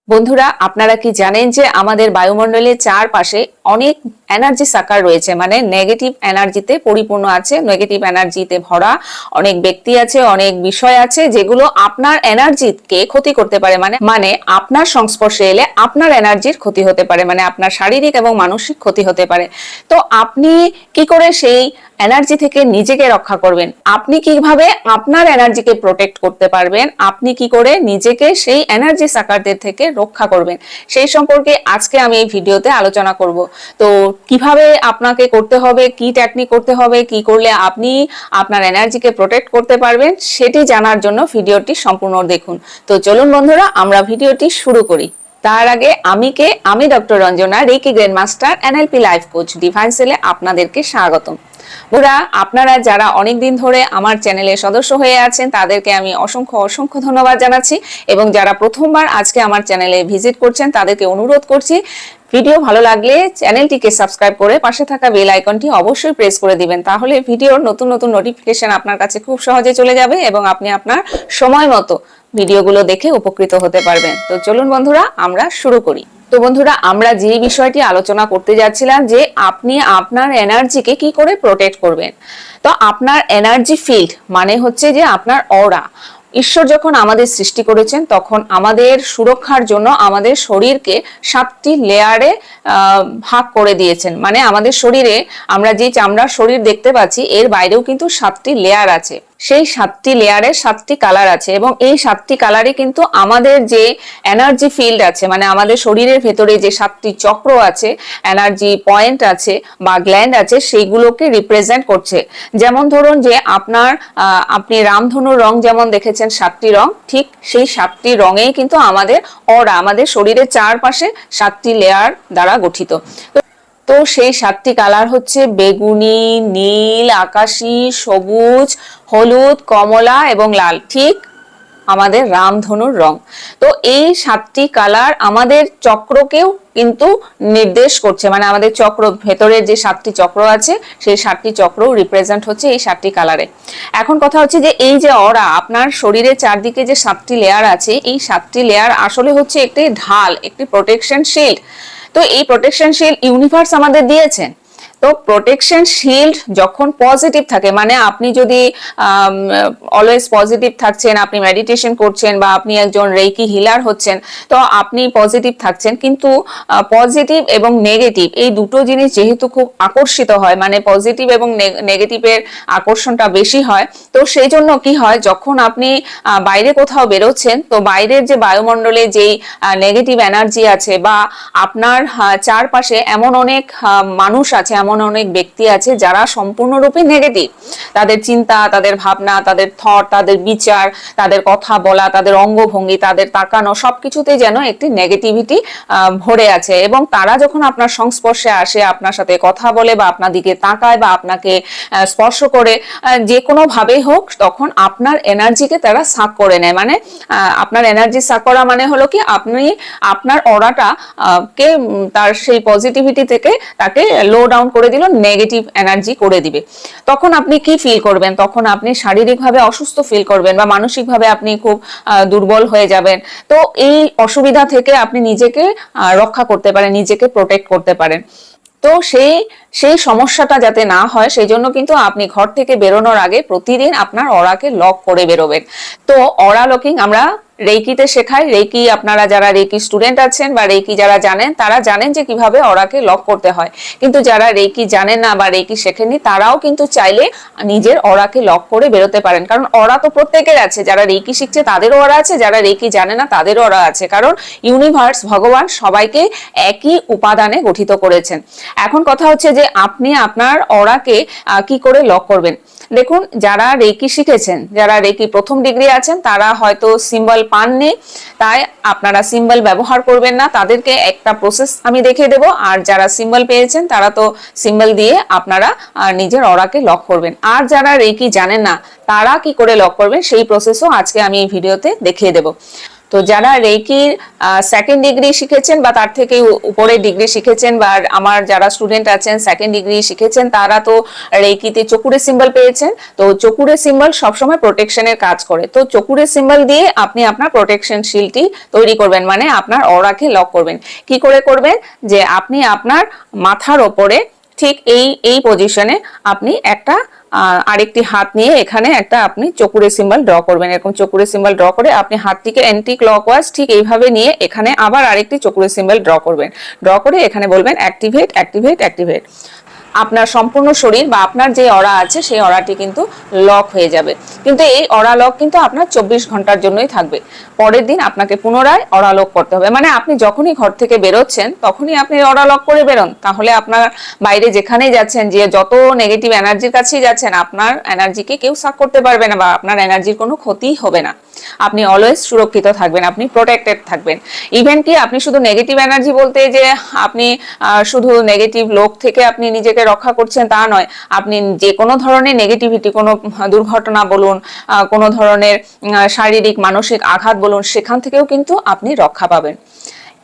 বন্ধুরা, আপনারা কি জানেন যে আমাদের বায়ুমণ্ডলের চারপাশে অনেক এনার্জি সাকার রয়েছে, মানে নেগেটিভ এনার্জিতে পরিপূর্ণ আছে, নেগেটিভ এনার্জিতে ভরা অনেক ব্যক্তি আছে, অনেক বিষয় আছে যেগুলো আপনার এনার্জিকে ক্ষতি করতে পারে। মানে আপনার সংস্পর্শে এলে আপনার এনার্জির ক্ষতি হতে পারে, মানে আপনার শারীরিক এবং মানসিক ক্ষতি হতে পারে। তো আপনি কি করে সেই এনার্জি থেকে নিজেকে রক্ষা করবেন? আপনি কিভাবে আপনার এনার্জিকে প্রোটেক্ট করতে পারবেন? আপনি কি করে নিজেকে সেই এনার্জি সাকারদের থেকে রক্ষা করবেন, সেই সম্পর্কে আজকে আমি এই ভিডিওতে আলোচনা করব। তো কিভাবে আপনাকে করতে হবে, কি টেকনিক করতে হবে, কি করলে আপনি আপনার এনার্জিকে প্রোটেক্ট করতে পারবেন, সেটি জানার জন্য ভিডিওটি সম্পূর্ণ দেখুন। তো চলুন বন্ধুরা, আমরা ভিডিওটি শুরু করি। তার আগে আমি doctor Ranjana, reiki grand master, NLP life coach, divine সেলে আপনাদেরকে স্বাগতম। বন্ধুরা, আপনারা যারা অনেকদিন ধরে আমার চ্যানেলের সদস্য হয়ে আছেন তাদেরকে আমি অসংখ্য ধন্যবাদ জানাচ্ছি, এবং যারা প্রথমবার আজকে আমার চ্যানেলে ভিজিট করছেন তাদেরকে অনুরোধ করছি, ভিডিও ভালো লাগলে চ্যানেলটিকে সাবস্ক্রাইব করে পাশে থাকা বেল আইকনটি অবশ্যই প্রেস করে দিবেন। তাহলে ভিডিওর নতুন নতুন নোটিফিকেশন আপনার কাছে খুব সহজে চলে যাবে এবং আপনি আপনার সময় মতো ভিডিওগুলো দেখে উপকৃত হতে পারবেন। তো চলুন বন্ধুরা, আমরা শুরু করি। তো বন্ধুরা, আমরা যে বিষয়টি আলোচনা করতে যাচ্ছিলাম যে আপনি আপনার এনার্জিকে কি করে প্রোটেক্ট করবেন। তো আপনার এনার্জি ফিল্ড মানে হচ্ছে যে আপনার অরা। ঈশ্বর যখন আমাদের সৃষ্টি করেছেন তখন আমাদের সুরক্ষার জন্য আমাদের শরীরকে 7টি লেয়ারে ভাগ করে দিয়েছেন। মানে আমাদের শরীরে আমরা যে চামড়ার শরীর দেখতে পাচ্ছি এর বাইরেও কিন্তু 7টি লেয়ার আছে। সেই 7টি লেয়ারে 7টি কালার আছে, এবং এই 7টি কালারে কিন্তু আমাদের যে এনার্জি ফিল্ড আছে, মানে আমাদের শরীরের ভেতরে যে 7টি চক্র আছে, এনার্জি পয়েন্ট আছে বা গ্ল্যান্ড আছে, সেইগুলোকে রিপ্রেজেন্ট করছে। যেমন ধরুন যে আপনি রামধনুর রং যেমন দেখেছেন 7টি রং, ঠিক সেই 7টি রঙেই কিন্তু আমাদের অরা, আমাদের শরীরের চারপাশে 7টি লেয়ার দ্বারা গঠিত। তো সেই 7টি কালার হচ্ছে বেগুনি, নীল, আকাশী, সবুজ, হলুদ, কমলা এবং লাল, ঠিক আমাদের রামধনুর রং। তো এই 7টি কালার আমাদের চক্রকেও কিন্তু নির্দেশ করছে, মানে আমাদের চক্র ভেতরের যে 7টি চক্র আছে সেই 7টি চক্র রিপ্রেজেন্ট হচ্ছে এই 7টি কালারে। এখন কথা হচ্ছে যে এই যে অরা, আপনার শরীরের চারদিকে যে 7টি লেয়ার আছে, এই 7টি লেয়ার আসলে হচ্ছে একটি ঢাল, একটি প্রোটেকশন শিল্ড। তো এই প্রোটেকশন শিল্ড ইউনিভার্স আমাদের দিয়েছেন। তো প্রোটেকশন শিল্ড যখন পজিটিভ থাকে, মানে আপনি যদি অলওয়েজ পজিটিভ থাকছেন, আপনি মেডিটেশন করছেন বা আপনি একজন রেকি হিলার হচ্ছেন, তো আপনি পজিটিভ থাকছেন, কিন্তু পজিটিভ এবং নেগেটিভ এই দুটো জিনিস যেহেতু খুব আকর্ষিত হয়, মানে পজিটিভ এবং নেগেটিভের আকর্ষণটা বেশি হয়, তো সেই জন্য কি হয়, যখন আপনি বাইরে কোথাও বেরোচ্ছেন, তো বাইরের যে বায়ুমণ্ডলে যেই নেগেটিভ এনার্জি আছে বা আপনার চারপাশে এমন অনেক মানুষ আছে, এমন অনেক ব্যক্তি আছে যারা সম্পূর্ণরূপে নেগেটিভ। তাদের চিন্তা, তাদের ভাবনা, তাদের থট, তাদের বিচার, তাদের কথা বলা, তাদের অঙ্গভঙ্গি, তাদের তাকানো, সবকিছুতে যেন একটি নেগেটিভিটি ভরে আছে। এবং তারা যখন আপনার সংস্পর্শে আসে, আপনার সাথে কথা বলে বা আপনার দিকে তাকায় বা আপনাকে স্পর্শ করে, যে কোনো ভাবেই হোক, তখন আপনার এনার্জিকে তারা সাক করে নেয়। মানে আপনার এনার্জি সাক করা মানে হলো কি, আপনি আপনার অরাটা কে তার সেই পজিটিভিটি থেকে তাকে লো ডাউন করে দিল, নেগেটিভ এনার্জি করে দিবে। তখন আপনি কি ফিল করবেন? তখন আপনি শারীরিকভাবে অসুস্থ ফিল করবেন বা মানসিকভাবে আপনি খুব দুর্বল হয়ে যাবেন। তো এই অসুবিধা থেকে আপনি নিজেকে রক্ষা করতে পারেন, নিজেকে প্রোটেক্ট করতে পারেন। তো সেই সমস্যাটা যাতে না হয়, সেই জন্য কিন্তু আপনি ঘর থেকে বেরোনোর আগে প্রতিদিন আপনার অরাকে লক করে বেরোবেন। তো অরা লকিং আমরা রেকিতে শেখাই। রেকি, আপনারা যারা রেকি স্টুডেন্ট আছেন বা রেকি যারা জানেন, তারা জানেন যে কিভাবে অরাকে লক করতে হয়। কিন্তু যারা রেকি জানেন না বা রেকি শেখেননি, তারাও কিন্তু চাইলে নিজের অরাকে লক করে বেরোতে পারেন। কারণ অরা তো প্রত্যেকের আছে, যারা রেকি শিখছে তাদেরও অরা আছে, যারা রেকি জানে না তাদেরও অরা আছে। কারণ ইউনিভার্স, ভগবান সবাইকে একই উপাদানে গঠিত করেছেন। এখন কথা হচ্ছে যে আপনি আপনার অরাকে কি করে লক করবেন। দেখুন, যারা রেকি শিখেছেন, যারা রেকি প্রথম ডিগ্রি আছেন, তারা হয়তো সিম্বল পাননি, তাই আপনারা সিম্বল ব্যবহার করবেন না, তাদেরকে একটা প্রসেস আমি দেখিয়ে দেব। আর যারা সিম্বল পেয়েছেন তারা তো সিম্বল দিয়ে আপনারা নিজের অরাকে লক করবেন। আর যারা রেকি জানেন না তারা কি করে লক করবেন সেই প্রসেসও আজকে আমি এই ভিডিওতে দেখিয়ে দেব। তো যারা রেকির সেকেন্ড ডিগ্রি শিখেছেন বা তার থেকে উপরে ডিগ্রি শিখেছেন, বা আমার যারা স্টুডেন্ট আছেন সেকেন্ড ডিগ্রি শিখেছেন, তারা তো রেকিতে চকুরে সিম্বল পেয়েছেন। তো চকুরে সিম্বল সবসময় প্রোটেকশনের কাজ করে। তো চকুরে সিম্বল দিয়ে আপনি আপনার প্রোটেকশন শিলটি তৈরি করবেন, মানে আপনার অরাকে লক করবেন। কি করে করবেন, যে আপনি আপনার মাথার ওপরে ঠিক এই পজিশনে আপনি একটা আরেকটি হাত নিয়ে এখানে একটা আপনি চকুরে সিম্বল ড্র করবেন। এরকম চকুরে সিম্বল ড্র করে আপনি হাতটিকে অ্যান্টি ক্লকওয়াইজ ঠিক এইভাবে নিয়ে এখানে আবার আরেকটি চকুরে সিম্বল ড্র করবেন। ড্র করে এখানে বলবেন অ্যাক্টিভেট অ্যাক্টিভেট অ্যাক্টিভেট। আপনার সম্পূর্ণ শরীর বা আপনার যে অরা আছে সেই অরাটি কিন্তু লক হয়ে যাবে। কিন্তু এই অরা লক কিন্তু আপনার 24 ঘন্টার জন্যই থাকবে। পরের দিন আপনাকে পুনরায় অরা লক করতে হবে। মানে আপনি যখনই ঘর থেকে বেরোচ্ছেন তখনই আপনি অরা লক করে বেরোন, তাহলে আপনার বাইরে যেখানেই যাচ্ছেন, যে যত নেগেটিভ এনার্জির কাছেই যাচ্ছেন, আপনার এনার্জিকে কেউ সাক করতে পারবে না বা আপনার এনার্জির কোনো ক্ষতি হবে না। আপনি অলওয়েজ সুরক্ষিত থাকবেন, আপনি প্রোটেক্টেড থাকবেন। ইভেন কি আপনি শুধু নেগেটিভ এনার্জি বলতে যে আপনি শুধু নেগেটিভ লোক থেকে আপনি নিজেকে রক্ষা করছেন তা নয়। আপনি যে কোনো ধরনের নেগেটিভিটি, কোনো দুর্ঘটনা বলুন, কোনো ধরনের শারীরিক মানসিক আঘাত বলুন, সেখান থেকেও কিন্তু আপনি রক্ষা পাবেন।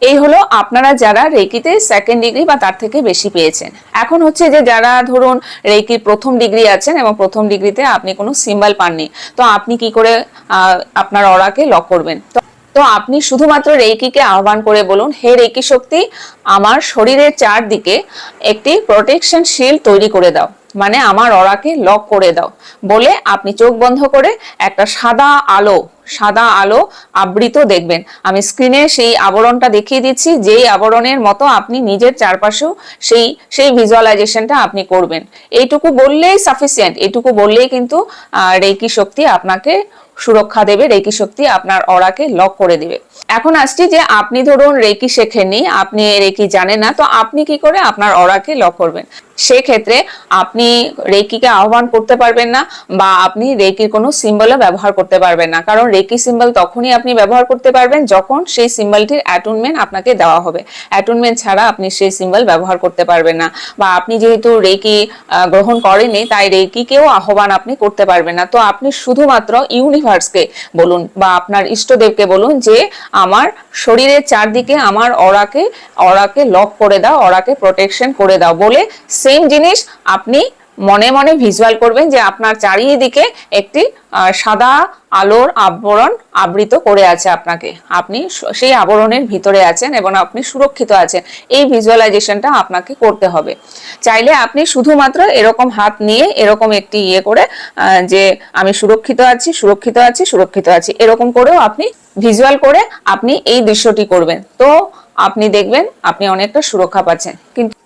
এই হলো আপনারা যারা রেকিতে সেকেন্ড ডিগ্রি বা তার থেকে বেশি পেয়েছেন। এখন হচ্ছে যে যারা ধরুন রেকির প্রথম ডিগ্রি আছেন এবং প্রথম ডিগ্রিতে আপনি কোনো সিম্বল পাননি, তো আপনি কি করে আপনার অরাকে লক করবেন? তো আপনি শুধুমাত্র রেকিকে আহ্বান করে বলুন, হে রেকি শক্তি, আমার শরীরের চারদিকে একটি প্রোটেকশন শিল্ড তৈরি করে দাও, মানে আমার অরাকে লক করে দাও। বলে আপনি চোখ বন্ধ করে একটা সাদা আলো আবৃত দেখবেন। আমি স্ক্রিনে সেই আবরণটা দেখিয়ে দিচ্ছি, যেই আবরণের মতো আপনি নিজের চারপাশেও সেই ভিজুয়ালাইজেশনটা আপনি করবেন। এইটুকু বললেই সাফিসিয়েন্ট, এইটুকু বললেই কিন্তু রেকি শক্তি আপনাকে সুরক্ষা দেবে, রেকি শক্তি আপনার অরাকে লক করে দিবে। এখন আসছি যে আপনি ধরুন রেকি শেখেননি, আপনি রেকি জানেন না, তো আপনি কি করে আপনার অরাকে লক করবেন? সেক্ষেত্রে আপনি রেকিকে আহ্বান করতে পারবেন না বা আপনি রেকির কোনো সিম্বলও ব্যবহার করতে পারবেন না। কারণ রেকি সিম্বল তখনই আপনি ব্যবহার করতে পারবেন যখন সেই সিম্বলটির অ্যাটুনমেন্ট আপনাকে দেওয়া হবে। অ্যাটুনমেন্ট ছাড়া আপনি সেই সিম্বল ব্যবহার করতে পারবেন না। বা আপনি যেহেতু রেকি গ্রহণ করেননি, তাই রেকিকেও আহ্বান আপনি করতে পারবেন না। তো আপনি শুধুমাত্র ইউনিভার্সকে বলুন বা আপনার ইষ্টদেবকে বলুন যে আমার শরীরের চারদিকে আমার অরাকে লক করে দাও, অরাকে প্রোটেকশন করে দাও। বলে সেম জিনিস আপনি মনে মনে ভিজুয়াল করবেন যে আপনার চারিদিকে একটি সাদা আলোর আবরণ আবৃত করে আছে আপনাকে। আপনি সেই আবরণের ভিতরে আছেন এবং আপনি সুরক্ষিত আছেন। এই ভিজুয়ালাইজেশনটা আপনাকে করতে হবে। চাইলে আপনি শুধুমাত্র এরকম হাত নিয়ে এরকম একটি করে যে আমি সুরক্ষিত আছি, সুরক্ষিত আছি, সুরক্ষিত আছি, এরকম করেও আপনি ভিজুয়াল করে আপনি এই দৃশ্যটি করবেন। তো আপনি দেখবেন আপনি অনেকটা সুরক্ষা পাচ্ছেন।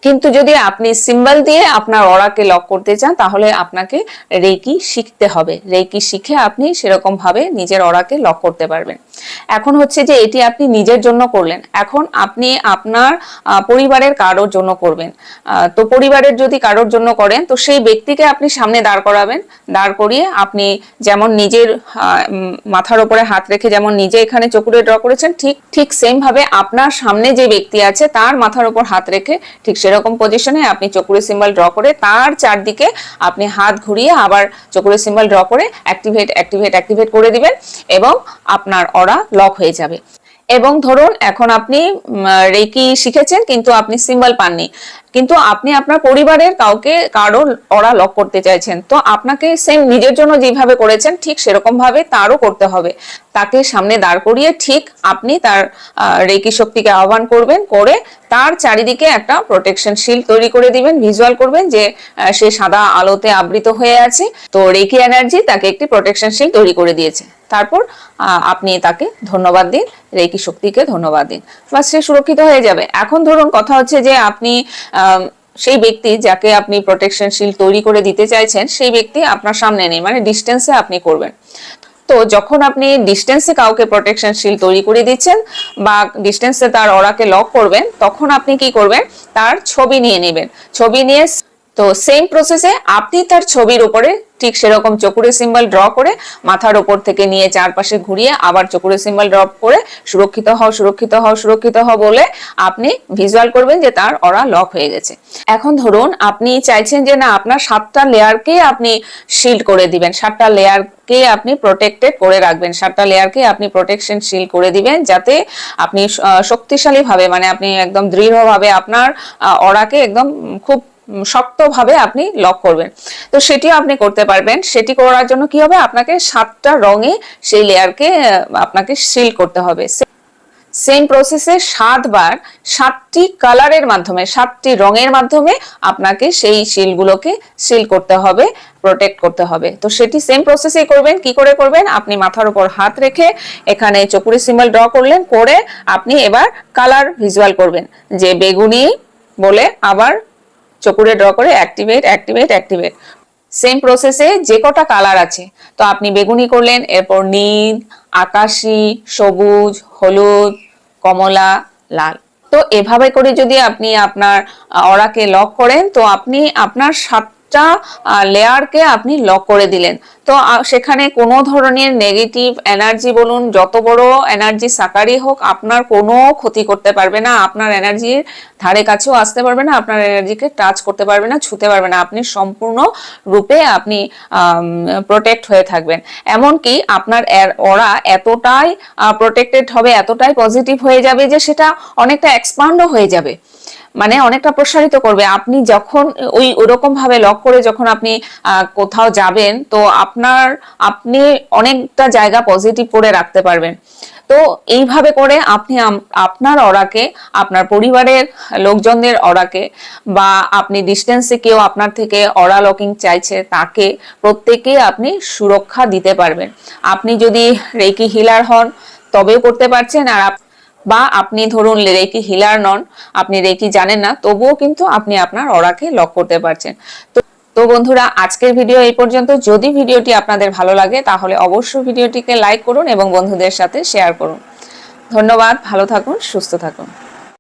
কিন্তু যদি আপনি সিম্বল দিয়ে আপনার অরাকে লক করতে চান, তাহলে আপনাকে রেকি শিখতে হবে। রেকি শিখে আপনি সেরকম ভাবে নিজের অরাকে লক করতে পারবেন। এখন হচ্ছে যে এটি আপনি নিজের জন্য করলেন, এখন আপনি আপনার পরিবারের কারোর জন্য করবেন। তো পরিবারের যদি কারোর জন্য করেন, তো সেই ব্যক্তিকে আপনি সামনে দাঁড় করাবেন। দাঁড় করিয়ে আপনি যেমন নিজের মাথার উপরে হাত রেখে যেমন নিজে এখানে চকুরে ড্র করেছেন, ঠিক সেম ভাবে আপনার সামনে যে ব্যক্তি আছে তার মাথার উপর হাত রেখে ঠিক সেরকম পজিশনে আপনি চকুরে সিম্বল ড্র করে তার চারদিকে আপনি হাত ঘুরিয়ে আবার চকুরে সিম্বল ড্র করে অ্যাক্টিভেট অ্যাক্টিভেট অ্যাক্টিভেট করে দিবেন এবং আপনার অরা লক হয়ে যাবে। এবং ধরুন এখন আপনি রেকি শিখেছেন কিন্তু আপনি সিম্বল পাননি, কিন্তু আপনি আপনার পরিবারের কারো অরা লক করতে চাইছেন, তো আপনাকে সেম নিজের জন্য যেভাবে করেছেন ঠিক সেরকম ভাবে তারও করতে হবে। তাকে সামনে দাঁড় করিয়ে ঠিক আপনি তার রেকি শক্তিকে আহ্বান করবেন, করে তার চারিদিকে একটা প্রোটেকশন শিল্ড তৈরি করে দিবেন। ভিজুয়াল করবেন যে সে সাদা আলোতে আবৃত হয়ে আছে, তো রেকি এনার্জি তাকে একটি প্রোটেকশন শিল্ড তৈরি করে দিয়েছে। তারপর আপনি তাকে ধন্যবাদ দিন, রেকি শক্তিকে ধন্যবাদ দিন, বাস সে সুরক্ষিত হয়ে যাবে। এখন ধরুন কথা হচ্ছে যে আপনি সেই ব্যক্তি যাকে আপনি প্রোটেকশন শিল্ড তৈরি করে দিতে চাইছেন সেই ব্যক্তি আপনার সামনে নেই, মানে ডিস্টেন্সে আপনি করবেন। তো যখন আপনি ডিস্টেন্সে কাউকে প্রোটেকশন শিল্ড তৈরি করে দিচ্ছেন বা ডিস্টেন্সে তার অরাকে লক করবেন, তখন আপনি কি করবেন, তার ছবি নিয়ে নেবেন। ছবি নিয়ে তো সেম প্রসেসে আপনি তার ছবির উপরে ঠিক সেরকম চকুরে সিম্বল ড্র করে মাথার উপর থেকে নিয়ে চারপাশে ঘুরিয়ে আবার চকুরে সিম্বল ড্র করে সুরক্ষিত হও, সুরক্ষিত হও, সুরক্ষিত হও বলে আপনি ভিজুয়াল করবেন যে তার অরা লক হয়ে গেছে। এখন ধরুন আপনি চাইছেন যে না, আপনার 7টা লেয়ারকে আপনি শিল্ড করে দিবেন, 7টা লেয়ারকে আপনি প্রোটেক্টেড করে রাখবেন, 7টা লেয়ারকে আপনি প্রোটেকশন শিল্ড করে দিবেন, যাতে আপনি শক্তিশালী ভাবে, মানে আপনি একদম দৃঢ়ভাবে আপনার অরাকে একদম খুব শক্তভাবে আপনি লক করবেন। তো সেটিও আপনি করতে পারবেন। সেটি করার জন্য কি হবে, আপনাকে 7টা রঙে সেই লেয়ারকে আপনাকে সিল করতে হবে। সেম প্রসেসে 7 বার 7টি কালারের মাধ্যমে, 7টি রঙের মাধ্যমে আপনাকে সেই শিলগুলোকে সিল করতে হবে, প্রোটেক্ট করতে হবে। তো সেটি সেম প্রসেসেই করবেন। কি করে করবেন, আপনি মাথার উপর হাত রেখে এখানে চকুরে সিম্বল ড্র করলেন, করে আপনি এবার কালার ভিজুয়াল করবেন, যে বেগুনি বলে আবার চকুরে ড্র করে অ্যাক্টিভেট অ্যাক্টিভেট অ্যাক্টিভেট। সেম প্রসেসে যে কটা কালার আছে, তো আপনি বেগুনি করলেন, এরপর নীল, আকাশি, সবুজ, হলুদ, কমলা, লাল। তো এভাবে করে যদি আপনি আপনার অরাকে লক করেন, তো আপনি আপনার 7টা লেয়ারকে আপনি লক করে দিলেন। তো সেখানে কোনো ধরনের নেগেটিভ এনার্জি বলুন, যত বড় এনার্জি সাকারই হোক, আপনার কোনো ক্ষতি করতে পারবে না, আপনার এনার্জির ধারে কাছেও আসতে পারবে না, আপনার এনার্জিকে টাচ করতে পারবে না, ছুতে পারবে না। আপনি সম্পূর্ণ রূপে আপনি প্রোটেক্ট হয়ে থাকবেন। এমনকি আপনার অরা এতটাই প্রোটেক্টেড হবে, এতটাই পজিটিভ হয়ে যাবে যে সেটা অনেকটা এক্সপান্ডও হয়ে যাবে, মানে অনেকটা প্রসারিত করবে। আপনি যখন ওরকম ভাবে লক করে যখন আপনি কোথাও যাবেন, তো আপনি অনেকটা জায়গা পজিটিভ করে রাখতে পারবেন। তো এইভাবে করে আপনি আপনার অরাকে, আপনার পরিবারের লোকজনদের অরাকে, বা আপনি ডিস্টেন্সে কেউ আপনার থেকে অরা লকিং চাইছে তাকে, প্রত্যেককে আপনি সুরক্ষা দিতে পারবেন। আপনি যদি রেকি হিলার হন তবেও করতে পারছেন, আর বা আপনি ধরুন রেকি হিলার নন, আপনি রেকি জানেন না, তবুও কিন্তু আপনি আপনার অরাকে লক করতে পারছেন। তো বন্ধুরা, আজকের ভিডিও এই পর্যন্ত। যদি ভিডিওটি আপনাদের ভালো লাগে তাহলে অবশ্যই ভিডিওটিকে লাইক করুন এবং বন্ধুদের সাথে শেয়ার করুন। ধন্যবাদ, ভালো থাকুন, সুস্থ থাকুন।